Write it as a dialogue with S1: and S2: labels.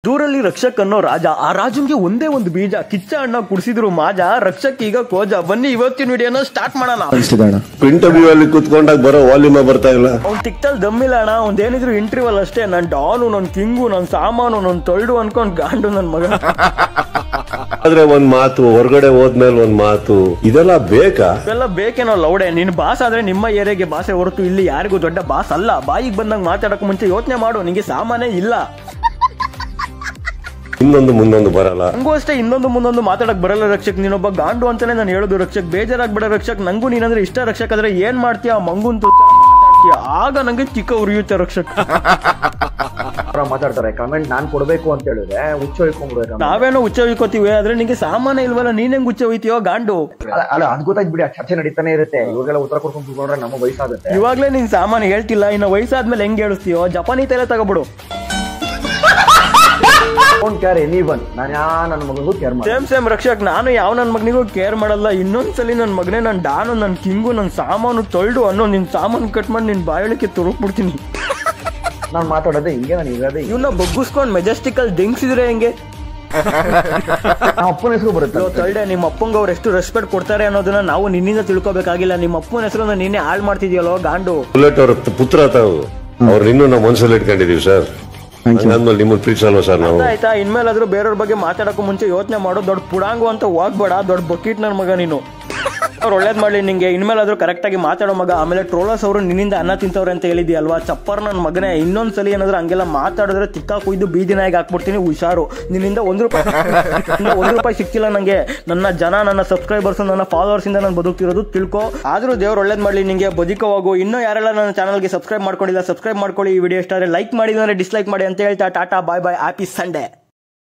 S1: ದೂರಲ್ಲಿ ರಕ್ಷಕ್ ಅನ್ನೋ ರಾಜ, ಆ ರಾಜನ್ಗೆ ಒಂದೇ ಒಂದು ಬೀಜ, ಕಿಚ್ಚ ಅಣ್ಣ ಕುಡಿಸಿದ್ರು ಮಾಜ, ರಕ್ಷಕ್ ಈಗ ಕೋಜ. ಬನ್ನಿ ಇವತ್ತಿನ ವಿಡಿಯೋನ ಸ್ಟಾರ್ಟ್ ಮಾಡೋಣ.
S2: ಇಂಟರ್ವ್ಯೂ ಅಲ್ಲಿ ಕುತ್ಕೊಂಡಾಗ ಬರೋ ವಾಲ್ಯೂಮ್ ಬರ್ತಾ ಇಲ್ಲ.
S1: ಅವ್ನ್ ತಿಕ್ತಲ್ ದಮ್ಮಿಲ್ಲ ಅಣ್ಣ, ಒಂದೇನಿದ್ರು ಇಂಟರ್ವ್ಯೂ ಅಲ್ಲಿ ಅಷ್ಟೇ. ನನ್ ಡಾನು, ನನ್ ಕಿಂಗು, ನನ್ ಸಾಮಾನು, ನನ್ ತೊಳ್ಡು ಅನ್ಕೊಂಡ್ ಗಾಂಡು ನನ್ ಮಗ.
S2: ಆದ್ರೆ ಒಂದ್ ಮಾತು, ಹೊರಗಡೆ ಹೋದ್ಮೇಲೆ ಒಂದ್ ಮಾತು, ಇದೆಲ್ಲ ಬೇಕಾ?
S1: ಇದೆಲ್ಲ ಬೇಕೇನೋ ಲೌಡೆ. ನಿನ್ ಬಾಸ್ ಆದ್ರೆ ನಿಮ್ಮ ಏರಿಯಾಗೆ ಬಾಸೆ ಹೊರತು ಇಲ್ಲಿ ಯಾರಿಗೂ ದೊಡ್ಡ ಬಾಸ್ ಅಲ್ಲ. ಬಾಯಿಗೆ ಬಂದಂಗ್ ಮಾತಾಡಕ್ ಮುಂಚೆ ಯೋಚನೆ ಮಾಡು, ನಿಂಗೆ ಸಾಮಾನೇ ಇಲ್ಲ.
S2: ಇನ್ನೊಂದು ಮುಂದೊಂದು ಬರಲ್ಲ.
S1: ನಂಗೂ ಅಷ್ಟೇ ಇನ್ನೊಂದು ಮುಂದೊಂದು ಮಾತಾಡಕ್ ಬರಲ್ಲ ರಕ್ಷಕ್. ನೀನೊಬ್ಬ ಗಾಂಡು ಅಂತಾನೆ ನಾನು ಹೇಳುದು ರಕ್ಷಕ್. ಬೇಜಾರಾಗ್ಬೇಡ ರಕ್ಷಕ್. ನಂಗೂ ನೀನಂದ್ರೆ ಇಷ್ಟ ರಕ್ಷಕ್. ಆದ್ರೆ ಏನ್ ಮಾಡ್ತೀಯ, ಮಂಗುನ್ ಮಾತಾಡ್ತೀಯ, ಆಗ ನಂಗೆ ಚಿಕ್ಕ ಉರಿಯುತ್ತೆ ರಕ್ಷಕ್.
S3: ಮಾತಾಡ್ತಾರೆ ಕಮೆಂಟ್ ನಾನ್ ಕೊಡ್ಬೇಕು ಅಂತ ಹೇಳಿದ್ರೆ ಹುಚ್ಚ ಹೊಯ್ಕೊಂಡ್ಬಿಡ್ಬೇಕು.
S1: ನಾವೇನೋ ಹುಚ್ಚ ಹೊಯ್ಕೋತೀವಿ, ಆದ್ರೆ ನಿಂಗೆ ಸಾಮಾನ್ಯ ಇಲ್ವಲ್ಲ, ನೀನ್ ಹೆಂಗ್ ಹುಚ್ಚ ಹೊಯ್ತೀಯೋ ಗಾಂಡು.
S3: ಅಲ್ಲ ಅದ್ ಗೊತ್ತಾಯ್ತು ಬಿಡಿ, ಚರ್ಚೆ ನಡೀತಾನೆ ಇರುತ್ತೆ. ಇವಾಗೆಲ್ಲ ಉತ್ತರ ಕೊಡ್ಕೊಂಡು ಕೂತ್ಕೊಂಡ್ರೆ ನಮ್ಮ ವಯಸ್ಸಾಗುತ್ತೆ.
S1: ಇವಾಗ್ಲೇ ನೀನ್ ಸಾಮಾನ್ಯ ಹೇಳ್ತಿಲ್ಲ, ಇನ್ನು ವಯಸ್ಸಾದ್ಮೇಲೆ ಹೆಂಗ್ ಹೇಳಿಸ್ತೀಯೋ? ಜಪಾನಿ ತಲೆ ತಗೋಬಿಡು. ಸೇಮ್ ರಕ್ಷಕ್, ನಾನು ಯಾವ ನನ್ ಮಗನಿಗೂ ಕೇರ್ ಮಾಡಲ್ಲ. ಇನ್ನೊಂದ್ಸಲಿ ನನ್ ಮಗನೇ, ನನ್ ಡಾನು, ನನ್ ಕಿಂಗು, ನನ್ ಸಾಮಾನು ತೊಳ್ಡು ಅನ್ನೋ ನಿನ್ ಸಾಮಾನು ಕಟ್ ಮಾಡಿ ನಿನ್ ಬಾಯಳಿಕೆ ತುರುಕ್ಬಿಡ್ತೀನಿ.
S3: ನಾನ್ ಮಾತಾಡೋದೇ ಹಿಂಗೆ, ನಾನು ಇರೋದೇ
S1: ಇವನ್ನ ಬಗ್ಗಿಸ್ಕೊಂಡ್ ಮೆಜೆಸ್ಟಿಕ್ ಅಲ್ಲಿ ದಿಂಗ್ಸಿದ್ರೆ ಹೆಂಗೆ?
S3: ಅಪ್ಪನ ಹೆಸರು ಬರುತ್ತೆ.
S1: ತೊಳ್ಡೆ, ನಿಮ್ಮ ಅಪ್ಪಂಗ ಅವ್ರು ಎಷ್ಟು ರೆಸ್ಪೆಕ್ಟ್ ಕೊಡ್ತಾರೆ ಅನ್ನೋದನ್ನ ನಾವು ನಿನ್ನಿಂದ ತಿಳ್ಕೊಬೇಕಾಗಿಲ್ಲ. ನಿಮ್ಮ ಅಪ್ಪನ ಹೆಸರನ್ನ ನೀನೇ ಹಾಳು ಮಾಡ್ತಿದ್ಯಲ್ಲೋ ಗಾಂಡು.
S2: ಬುಲೆಟ್ ಅವ್ರ ಪುತ್ರ ತಾವು, ಅವ್ರು ಇನ್ನೂ ನಾವು ಮನಸ್ಸಲ್ಲಿ ಇಟ್ಕೊಂಡಿದೀವಿ ಸರ್. ನಿಮ್ಮನ್ನ ಪ್ರೀತಿಸಲ್ವ ಸರ್ ನಾವು?
S1: ಆಯ್ತಾ, ಇನ್ಮೇಲಾದ್ರೂ ಬೇರೆಯವ್ರ ಬಗ್ಗೆ ಮಾತಾಡಕ್ಕೂ ಮುಂಚೆ ಯೋಚನೆ ಮಾಡೋ. ದೊಡ್ಡ ಪುಡಾಂಗು ಅಂತ ಹೋಗ್ಬೇಡ, ದೊಡ್ಡ ಬಕೀಟ್ ನನ್ ಮಗ ನೀನು. ಅವ್ರು ಒಳ್ಳೇದ್ ಮಾಡ್ಲಿ ನಿಂಗೆ. ಇನ್ಮೇಲಾದ್ರೂ ಕರೆಕ್ಟ್ ಆಗಿ ಮಾತಾಡೋ ಮಗ. ಆಮೇಲೆ ಟ್ರೋಲರ್ಸ್ ಅವರು ನಿನ್ನಿಂದ ಅನ್ನ ತಿಂತವ್ರೆ ಅಂತ ಹೇಳಿದ್ಯಲ್ವಾ, ಚಪ್ಪರ್ ನನ್ ಮಗನೇ. ಇನ್ನೊಂದ್ಸಲಿ ಏನಾದ್ರು ಹಂಗೆಲ್ಲ ಮಾತಾಡಿದ್ರೆ ತಿಕ್ಕ ಕುಯ್ದು ಬೀದಿನಾಗಿ ಹಾಕ್ಬಿಡ್ತೀನಿ, ಹುಷಾರು. ನಿನ್ನಿಂದ ಒಂದು ರೂಪಾಯಿ ಸಿಕ್ತಿಲ್ಲ ನಂಗೆ. ನನ್ನ ಜನ, ನನ್ನ ಸಬ್ಸ್ಕ್ರೈಬರ್ಸ್, ನನ್ನ ಫಾಲೋವರ್ಸ್ ಇಂದ ನಾನು ಬದುಕ್ತಿರೋದು ತಿಳ್ಕೊ. ಆದ್ರೂ ದೇವ್ರು ಒಳ್ಳೇದ್ ಮಾಡ್ಲಿ ನಿಂಗೆ, ಬದುಕೋ ಹೋಗು. ಇನ್ನೂ ಯಾರೆಲ್ಲ ನನ್ನ ಚಾನಲ್ಗೆ ಸಬ್ಸ್ಕ್ರೈಬ್ ಮಾಡ್ಕೊಂಡಿಲ್ಲ, ಸಬ್ಸ್ಕ್ರೈಬ್ ಮಾಡ್ಕೊಳ್ಳಿ. ಈ ವಿಡಿಯೋ ಇಷ್ಟ ಆದ್ರೆ ಲೈಕ್ ಮಾಡಿ, ಡಿಸ್ಲೈಕ್ ಮಾಡಿ ಅಂತ ಹೇಳ್ತಾ ಟಾಟಾ ಬಾಯ್ ಬಾಯ್, ಹ್ಯಾಪಿ ಸಂಡೇ.